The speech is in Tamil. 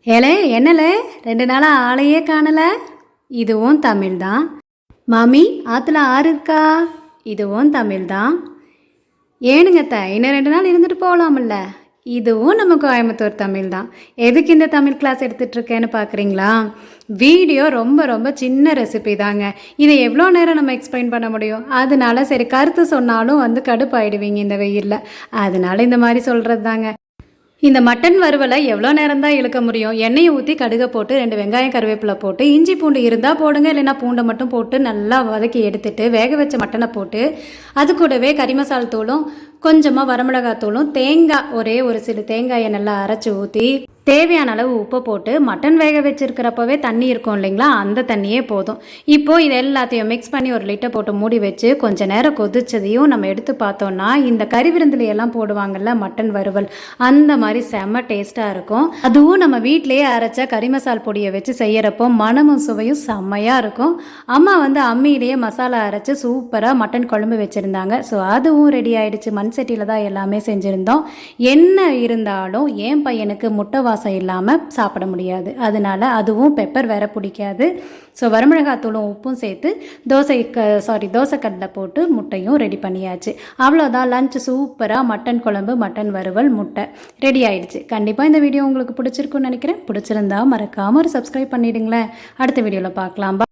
ஏலே என்னலே 2 நாளாக ஆளையே காணலை. இதுவும் தமிழ் தான். மாமி ஆற்றுல ஆறு இருக்கா? இதுவும் தமிழ் தான். ஏனுங்கத்த இன்னும் 2 நாள் இருந்துட்டு போகலாமில்ல? இதுவும் நம்ம கோயம்புத்தூர் தமிழ் தான். எதுக்கு இந்த தமிழ் கிளாஸ் எடுத்துகிட்ருக்கேன்னு பார்க்குறீங்களா? வீடியோ ரொம்ப ரொம்ப சின்ன ரெசிபி தாங்க. இதை எவ்வளோ நேரம் நம்ம எக்ஸ்பிளைன் பண்ண முடியும்? அதனால சரி கருத்து சொன்னாலும் கடுப்பாயிடுவீங்க இந்த வெயிலில். அதனால இந்த மாதிரி சொல்கிறது தாங்க. இந்த மட்டன் வறுவலை எவ்வளோ நேரம் தான் இழுக்க முடியும்? எண்ணெயை ஊற்றி கடுகை போட்டு 2 வெங்காயம் கருவேப்பிலை போட்டு இஞ்சி பூண்டு இருந்தால் போடுங்க, இல்லைன்னா பூண்டை மட்டும் போட்டு நல்லா வதக்கி எடுத்துட்டு வேக வச்ச மட்டனை போட்டு அது கூடவே கறி மசால் தூளும் கொஞ்சமாக வரமிளகாத்தூளும் தேங்காய் ஒரே ஒரு சிறு தேங்காயை நல்லா அரைச்சி ஊற்றி தேவையான அளவு உப்பு போட்டு மட்டன் வேக வச்சுருக்கிறப்பவே தண்ணி இருக்கும் இல்லைங்களா, அந்த தண்ணியே போதும். இப்போது இது எல்லாத்தையும் மிக்ஸ் பண்ணி 1 லிட்டர் போட்டு மூடி வச்சு கொஞ்சம் நேரம் கொதிச்சதையும் நம்ம எடுத்து பார்த்தோன்னா இந்த கறி விருந்துலையெல்லாம் போடுவாங்கள்ல மட்டன் வறுவல், அந்த மாதிரி செம்ம டேஸ்ட்டாக இருக்கும். அதுவும் நம்ம வீட்டிலேயே அரைச்ச கறி மசால் பொடியை வச்சு செய்கிறப்போ மனமும் சுவையும் செம்மையாக இருக்கும். அம்மா அம்மியிலேயே மசாலா அரைச்சி சூப்பராக மட்டன் குழம்பு வச்சுருந்தாங்க. ஸோ அதுவும் ரெடி ஆகிடுச்சு. மண் சட்டியில் தான் எல்லாமே செஞ்சுருந்தோம். என்ன இருந்தாலும் என் பையனுக்கு முட்டை வாசம் இல்லாமல் சாப்பிட முடியாது, அதனால அதுவும் பெப்பர் வேற பிடிக்காது. ஸோ வரமிளகாத்தூளும் உப்பும் சேர்த்து தோசைக்கல்ல போட்டு முட்டையும் ரெடி பண்ணியாச்சு. அவ்வளோதான், லஞ்ச் சூப்பராக மட்டன் குழம்பு மட்டன் வறுவல் முட்டை ரெடி ஆயிடுச்சு. கண்டிப்பாக இந்த வீடியோ உங்களுக்கு பிடிச்சிருக்குன்னு நினைக்கிறேன். பிடிச்சிருந்தா மறக்காமல் ஒரு சப்ஸ்கிரைப் பண்ணிவிடுங்களேன். அடுத்த வீடியோவில் பார்க்கலாம்.